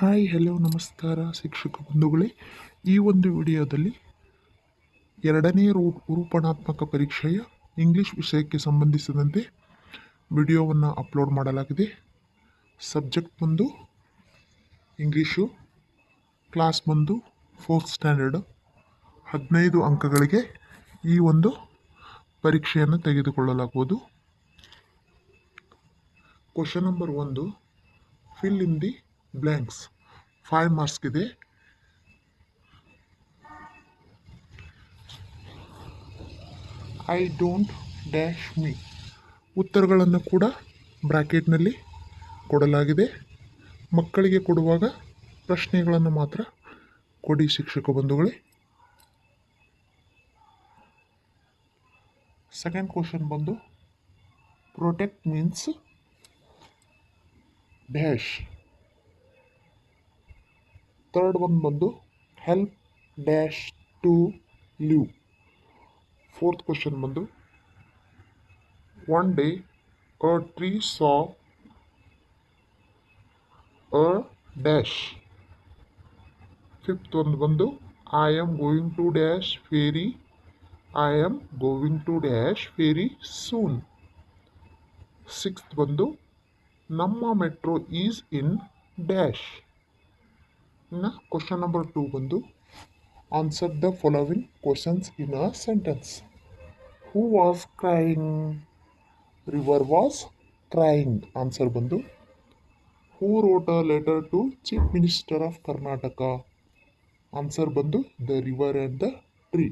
Hi hello ನಮಸ್ಕಾರ ಶಿಕ್ಷಕ ಬಂಧುಗಳೇ. ಈ ಒಂದು ವಿಡಿಯೋದಲ್ಲಿ ಎರಡನೇ ರೂಪಣಾತ್ಮಕ ಪರೀಕ್ಷೆಯ ಇಂಗ್ಲಿಷ್ ವಿಷಯಕ್ಕೆ ಸಂಬಂಧಿಸಿದಂತೆ ವಿಡಿಯೋವನ್ನು ಅಪ್ಲೋಡ್ ಮಾಡಲಾಗಿದೆ. ಸಬ್ಜೆಕ್ಟ್ ಬಂದು ಇಂಗ್ಲೀಷು, ಕ್ಲಾಸ್ ಬಂದು 4th ಸ್ಟ್ಯಾಂಡರ್ಡ್. 15 ಅಂಕಗಳಿಗೆ ಈ ಒಂದು ಪರೀಕ್ಷೆಯನ್ನು ತೆಗೆದುಕೊಳ್ಳಲಾಗುವುದು. Question number 1, fill in the blanks. 5 marks ಇದೆ. I don't dash me. ಉತ್ತರಗಳನ್ನು ಕೂಡ ಬ್ರಾಕೆಟ್ನಲ್ಲಿ ಕೊಡಲಾಗಿದೆ. ಮಕ್ಕಳಿಗೆ ಕೊಡುವಾಗ ಪ್ರಶ್ನೆಗಳನ್ನು ಮಾತ್ರ ಕೊಡಿ ಶಿಕ್ಷಕ ಬಂಧುಗಳೇ. ಸೆಕೆಂಡ್ ಕ್ವಶನ್ ಬಂದು protect means dash. Third one ಬಂದು help dash to live. Fourth question ಬಂದು one day a tree saw a dash. Fifth ಒಂದು ಬಂದು I am going to dash fairy. I am going to dash fairy soon. Sixth ಬಂದು Namma metro is in dash. ಇನ್ನು question number 2 ಬಂದು answer the following questions in a sentence. Who was crying? River was crying. Answer ಬಂದು ಹೂ wrote a letter to chief minister of Karnataka. Answer ಬಂದು the river and the tree.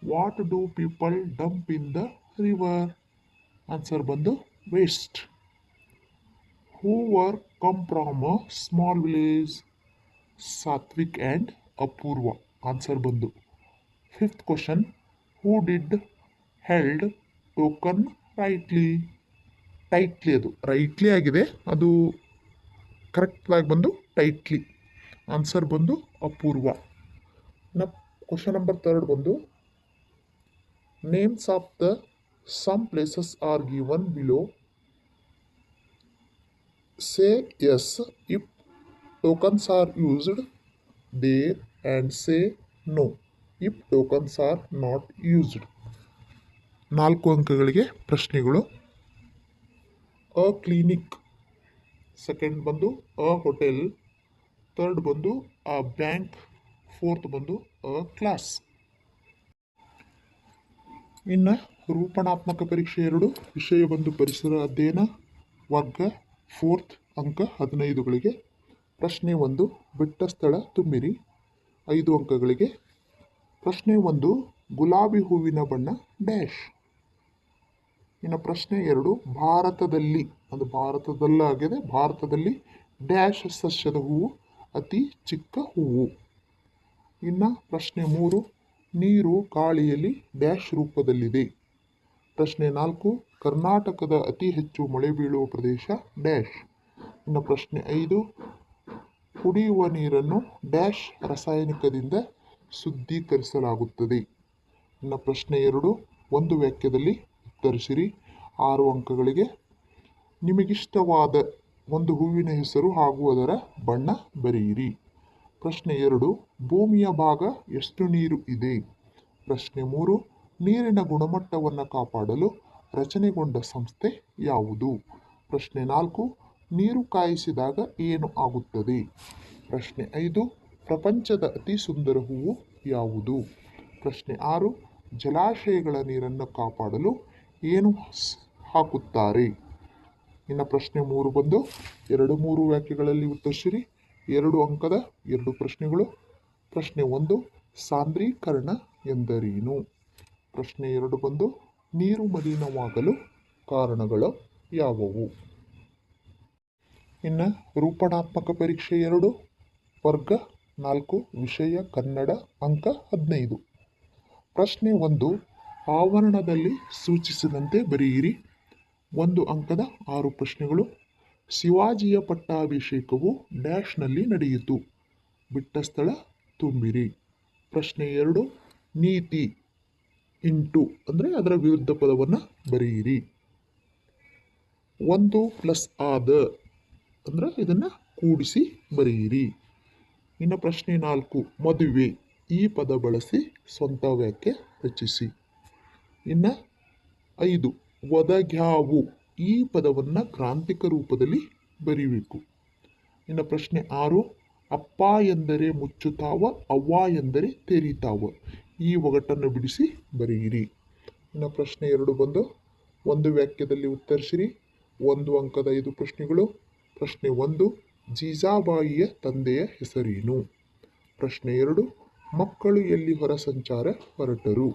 What do people dump in the river? Answer ಬಂದು waste. Who were come from a small village? Satvik and Apoorva. Answer ಬಂದು. Fifth question who did held token rightly? ಅದು rightly ಆಗಿದೆ, ಅದು ಕರೆಕ್ಟಾಗಿ ಬಂದು tightly. Answer ಬಂದು ಅಪೂರ್ವ. Question number 3 ಬಂದು names of the some places are given below. Say as if tokens are used there and say no if tokens are not used. 4 ಅಂಕಗಳಿಗೆ ಪ್ರಶ್ನೆಗಳು. ಅ clinic, second ಬಂದು ಅ hotel, third ಬಂದು ಅ bank, fourth ಬಂದು ಅ class. ಇನ್ನು ರೂಪಣಾತ್ಮಕ ಪರೀಕ್ಷೆ 2 ವಿಷಯ ಬಂದು ಪರಿಸರ ಅಧ್ಯಯನ, ವರ್ಗ 4th ಅಂಕ 15ಗಳಿಗೆ. ಪ್ರಶ್ನೆ 1 ಬಿಟ್ಟ ಸ್ಥಳ ತುಂಬಿರಿ, 5 ಅಂಕಗಳಿಗೆ. ಪ್ರಶ್ನೆ 1 ಗುಲಾಬಿ ಹೂವಿನ ಬಣ್ಣ ಡ್ಯಾಶ್. ಇನ್ನು ಪ್ರಶ್ನೆ 2 ಭಾರತದಲ್ಲಿ, ಅದು ಭಾರತದಲ್ಲಾಗಿದೆ, ಭಾರತದಲ್ಲಿ ಡ್ಯಾಶ್ ಸಸ್ಯದ ಹೂವು ಅತಿ ಚಿಕ್ಕ ಹೂವು. ಇನ್ನು ಪ್ರಶ್ನೆ 3 ನೀರು ಗಾಳಿಯಲ್ಲಿ ಡ್ಯಾಶ್ ರೂಪದಲ್ಲಿದೆ. ಪ್ರಶ್ನೆ 4 ಕರ್ನಾಟಕದ ಅತಿ ಹೆಚ್ಚು ಮಳೆ ಬೀಳುವ ಪ್ರದೇಶ ಡ್ಯಾಶ್. ಇನ್ನು ಪ್ರಶ್ನೆ 5 ಕುಡಿಯುವ ನೀರನ್ನು ಡ್ಯಾಶ್ ರಾಸಾಯನಿಕದಿಂದ ಶುದ್ಧೀಕರಿಸಲಾಗುತ್ತದೆ. ಇನ್ನು ಪ್ರಶ್ನೆ 2 ಒಂದು ವಾಕ್ಯದಲ್ಲಿ ಉತ್ತರಿಸಿರಿ, 6 ಅಂಕಗಳಿಗೆ. ನಿಮಗಿಷ್ಟವಾದ ಒಂದು ಹೂವಿನ ಹೆಸರು ಹಾಗೂ ಅದರ ಬಣ್ಣ ಬರೆಯಿರಿ. ಪ್ರಶ್ನೆ 2 ಭೂಮಿಯ ಭಾಗ ಎಷ್ಟು ನೀರು ಇದೆ? ಪ್ರಶ್ನೆ 3 ನೀರಿನ ಗುಣಮಟ್ಟವನ್ನು ಕಾಪಾಡಲು ರಚನೆಗೊಂಡ ಸಂಸ್ಥೆ ಯಾವುದು? ಪ್ರಶ್ನೆ 4 ನೀರು ಕಾಯಿಸಿದಾಗ ಏನು ಆಗುತ್ತದೆ? ಪ್ರಶ್ನೆ 5 ಪ್ರಪಂಚದ ಅತಿ ಸುಂದರ ಹೂವು ಯಾವುದು? ಪ್ರಶ್ನೆ 6 ಜಲಾಶಯಗಳ ನೀರನ್ನು ಕಾಪಾಡಲು ಏನು ಹಾಕುತ್ತಾರೆ? ಇನ್ನು ಪ್ರಶ್ನೆ 3 ಬಂದು 2-3 ವಾಕ್ಯಗಳಲ್ಲಿ ಉತ್ತರಿಸಿರಿ, 2 ಅಂಕದ 2 ಪ್ರಶ್ನೆಗಳು. ಪ್ರಶ್ನೆ 1 ಸಾಂದ್ರೀಕರಣ ಎಂದರೇನು? ಪ್ರಶ್ನೆ 2 ಬಂದು ನೀರು ಮಲಿನವಾಗಲು ಕಾರಣಗಳು ಯಾವುವು? ಇನ್ನು ರೂಪಣಾತ್ಮಕ ಪರೀಕ್ಷೆ 2 ವರ್ಗ 4 ವಿಷಯ ಕನ್ನಡ ಅಂಕ 15. ಪ್ರಶ್ನೆ 1 ಆವರಣದಲ್ಲಿ ಸೂಚಿಸಿದಂತೆ ಬರೆಯಿರಿ, 1 ಅಂಕದ 6 ಪ್ರಶ್ನೆಗಳು. ಶಿವಾಜಿಯ ಪಟ್ಟಾಭಿಷೇಕವು ಡ್ಯಾಶ್ನಲ್ಲಿ ನಡೆಯಿತು, ಬಿಟ್ಟ ಸ್ಥಳ ತುಂಬಿರಿ. ಪ್ರಶ್ನೆ 2 ನೀತಿ ಇಂಟು ಅಂದರೆ ಅದರ ವಿರುದ್ಧ ಪದವನ್ನು ಬರೆಯಿರಿ. 1 ಪ್ಲಸ್ ಆದ ಅಂದರೆ ಇದನ್ನು ಕೂಡಿಸಿ ಬರೆಯಿರಿ. ಇನ್ನು ಪ್ರಶ್ನೆ 4, ಮದುವೆ ಈ ಪದ ಬಳಸಿ ಸ್ವಂತ ವಾಕ್ಯ ರಚಿಸಿ. ಇನ್ನು 5, ಒದಗ್ಯಾವು ಈ ಪದವನ್ನು ಕ್ರಾಂತಿಕ ರೂಪದಲ್ಲಿ ಬರೀಬೇಕು. ಇನ್ನು ಪ್ರಶ್ನೆ 6, ಅಪ್ಪ ಎಂದರೆ ಮುಚ್ಚುತ್ತಾವ, ಅವ್ವ ಎಂದರೆ ತೆರೀತಾವ ಈ ಒಗಟನ್ನು ಬಿಡಿಸಿ ಬರೆಯಿರಿ. ಇನ್ನು ಪ್ರಶ್ನೆ 2 ಬಂದು ಒಂದು ವಾಕ್ಯದಲ್ಲಿ ಉತ್ತರಿಸಿರಿ. 1 ಅಂಕದ 5 ಪ್ರಶ್ನೆಗಳು. ಪ್ರಶ್ನೆ 1, ಜೀಜಾಬಾಯಿಯ ತಂದೆಯ ಹೆಸರೇನು? ಪ್ರಶ್ನೆ 2, ಮಕ್ಕಳು ಎಲ್ಲಿ ಹೊರ ಸಂಚಾರ ಹೊರಟರು?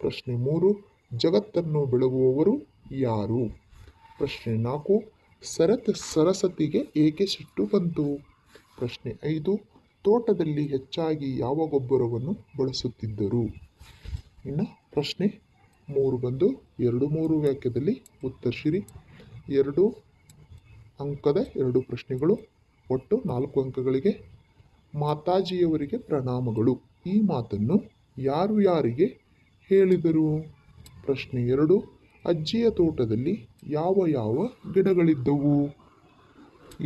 ಪ್ರಶ್ನೆ 3, ಜಗತ್ತನ್ನು ಬೆಳಗುವವರು ಯಾರು? ಪ್ರಶ್ನೆ 4, ಸರಸ್ವತಿಗೆ ಏಕೆ ಸಿಟ್ಟು ಬಂತು? ಪ್ರಶ್ನೆ 5, ತೋಟದಲ್ಲಿ ಹೆಚ್ಚಾಗಿ ಯಾವ ಗೊಬ್ಬರವನ್ನು ಬಳಸುತ್ತಿದ್ದರು? ಇನ್ನು ಪ್ರಶ್ನೆ 3 ಬಂದು 2 ವಾಕ್ಯದಲ್ಲಿ ಉತ್ತರಿಸಿರಿ. 2 ಅಂಕದ 2 ಪ್ರಶ್ನೆಗಳು. ಒಟ್ಟು 4 ಅಂಕಗಳಿಗೆ. ಮಾತಾಜಿಯವರಿಗೆ ಪ್ರಣಾಮಗಳು ಈ ಮಾತನ್ನು ಯಾರು ಯಾರಿಗೆ ಹೇಳಿದರು? ಪ್ರಶ್ನೆ 2, ಅಜ್ಜಿಯ ತೋಟದಲ್ಲಿ ಯಾವ ಯಾವ ಗಿಡಗಳಿದ್ದವು?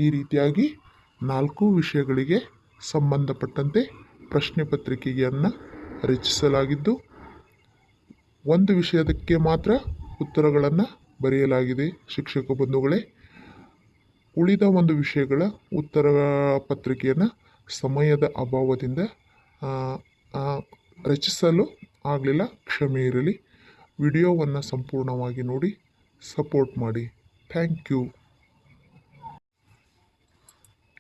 ಈ ರೀತಿಯಾಗಿ 4 ವಿಷಯಗಳಿಗೆ ಸಂಬಂಧಪಟ್ಟಂತೆ ಪ್ರಶ್ನೆ ಪತ್ರಿಕೆಯನ್ನು ರಚಿಸಲಾಗಿದ್ದು, ಒಂದು ವಿಷಯದಕ್ಕೆ ಮಾತ್ರ ಉತ್ತರಗಳನ್ನು ಬರೆಯಲಾಗಿದೆ ಶಿಕ್ಷಕ ಬಂಧುಗಳೇ. ಉಳಿದ ಒಂದು ವಿಷಯಗಳ ಉತ್ತರ ಪತ್ರಿಕೆಯನ್ನು ಸಮಯದ ಅಭಾವದಿಂದ ರಚಿಸಲು ಆಗಲಿಲ್ಲ, ಕ್ಷಮೆ ಇರಲಿ. ವಿಡಿಯೋವನ್ನು ಸಂಪೂರ್ಣವಾಗಿ ನೋಡಿ ಸಪೋರ್ಟ್ ಮಾಡಿ. Thank you.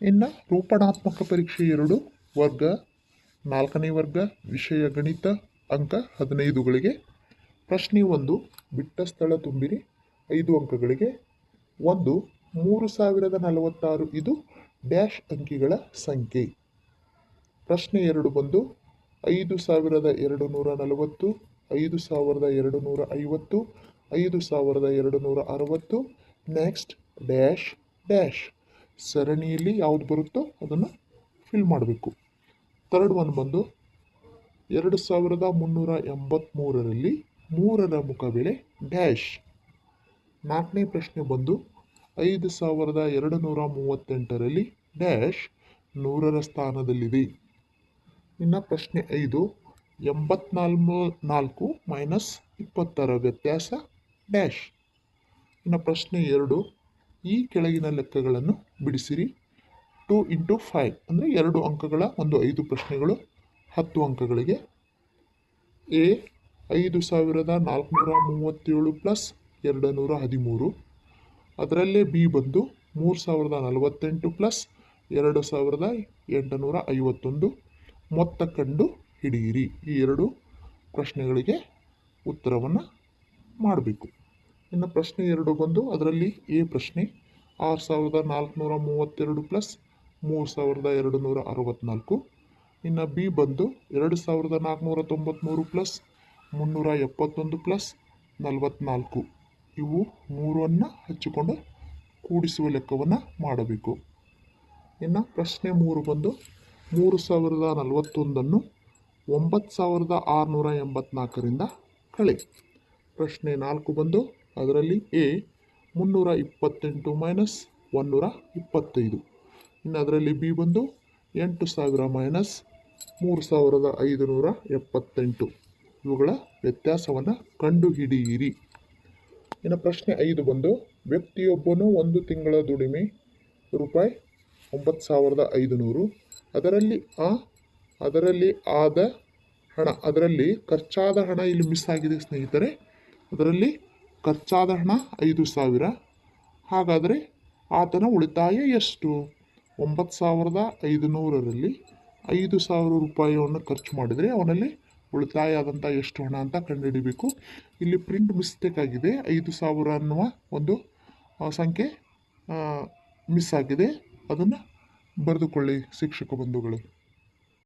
ಇನ್ನು ರೂಪಣಾತ್ಮಕ ಪರೀಕ್ಷೆ 2 ವರ್ಗ 4ನೇ ವರ್ಗ ವಿಷಯ ಗಣಿತ ಅಂಕ 15ಗಳಿಗೆ. ಪ್ರಶ್ನೆ 1, ಬಿಟ್ಟ ಸ್ಥಳ ತುಂಬಿರಿ 5 ಅಂಕಗಳಿಗೆ. 1, 3046 ಇದು ಡ್ಯಾಶ್ ಅಂಕಿಗಳ ಸಂಖ್ಯೆ. ಪ್ರಶ್ನೆ 2 ಬಂದು 5240, 5250, 5260, ನೆಕ್ಸ್ಟ್ ಡ್ಯಾಶ್ ಡ್ಯಾಶ್ ಸರಣಿಯಲ್ಲಿ ಯಾವುದು ಬರುತ್ತೋ ಅದನ್ನು ಫಿಲ್ ಮಾಡಬೇಕು. 3rd ಬಂದು 2383ರಲ್ಲಿ 3ರ ಮುಖಬೆಲೆ ಡ್ಯಾಶ್. 4ನೇ ಪ್ರಶ್ನೆ ಬಂದು 5238ರಲ್ಲಿ ಡ್ಯಾಶ್ 100ರ ಸ್ಥಾನದಲ್ಲಿದೆ. ಇನ್ನು ಪ್ರಶ್ನೆ 5, 84 ಮೈನಸ್ 20ರ ವ್ಯತ್ಯಾಸ ಡ್ಯಾಶ್. ಇನ್ನು ಪ್ರಶ್ನೆ 2, ಈ ಕೆಳಗಿನ ಲೆಕ್ಕಗಳನ್ನು ಬಿಡಿಸಿರಿ. 2 × 5 ಅಂದರೆ 2 ಅಂಕಗಳ ಒಂದು 5 ಪ್ರಶ್ನೆಗಳು 10 ಅಂಕಗಳಿಗೆ. A 5437 plus 213. ಅದರಲ್ಲೇ ಬಿ ಬಂದು 3048 ಪ್ಲಸ್ 2851. ಮೊತ್ತ ಕಂಡು ಹಿಡಿಯಿರಿ. ಈ 2 ಪ್ರಶ್ನೆಗಳಿಗೆ ಉತ್ತರವನ್ನು ಮಾಡಬೇಕು. ಇನ್ನು ಪ್ರಶ್ನೆ 2 ಬಂದು ಅದರಲ್ಲಿ ಎ ಪ್ರಶ್ನೆ 6432 ಪ್ಲಸ್ 3264. ಇನ್ನು ಬಿ ಬಂದು 2493 ಪ್ಲಸ್ 371 ಪ್ಲಸ್ 44. ಇವು 3 ಹಚ್ಚಿಕೊಂಡು ಕೂಡಿಸುವ ಲೆಕ್ಕವನ್ನು ಮಾಡಬೇಕು. ಇನ್ನು ಪ್ರಶ್ನೆ 3 ಬಂದು 3041 9684ರಿಂದ ಕಳೆ. ಪ್ರಶ್ನೆ 4 ಬಂದು ಅದರಲ್ಲಿ ಎ 328 ಮೈನಸ್ 125. ಇನ್ನು ಅದರಲ್ಲಿ ಬಿ ಬಂದು 8000 ಮೈನಸ್ 3578. ಇವುಗಳ ವ್ಯತ್ಯಾಸವನ್ನು ಕಂಡುಹಿಡಿಯಿರಿ. ಇನ್ನು ಪ್ರಶ್ನೆ 5 ಬಂದು ವ್ಯಕ್ತಿಯೊಬ್ಬನು ಒಂದು ತಿಂಗಳ ದುಡಿಮೆ ರೂಪಾಯಿ 9500. ಅದರಲ್ಲಿ ಆದ ಹಣ, ಅದರಲ್ಲಿ ಖರ್ಚಾದ ಹಣ ಇಲ್ಲಿ ಮಿಸ್ ಆಗಿದೆ ಸ್ನೇಹಿತರೆ. ಅದರಲ್ಲಿ ಖರ್ಚಾದ ಹಣ 5000. ಹಾಗಾದರೆ ಆತನ ಉಳಿತಾಯ ಎಷ್ಟು? 9500ರಲ್ಲಿ 5000 ರೂಪಾಯಿಯನ್ನು ಖರ್ಚು ಮಾಡಿದರೆ ಅವನಲ್ಲಿ ಉಳಿತಾಯ ಆದಂಥ ಎಷ್ಟು ಹಣ ಅಂತ ಕಂಡುಹಿಡಿಬೇಕು. ಇಲ್ಲಿ ಪ್ರಿಂಟ್ ಮಿಸ್ಟೇಕ್ ಆಗಿದೆ. 5000 ಅನ್ನುವ ಒಂದು ಸಂಖ್ಯೆ ಮಿಸ್ ಆಗಿದೆ. ಅದನ್ನು ಬರೆದುಕೊಳ್ಳಿ ಶಿಕ್ಷಕ ಬಂಧುಗಳು.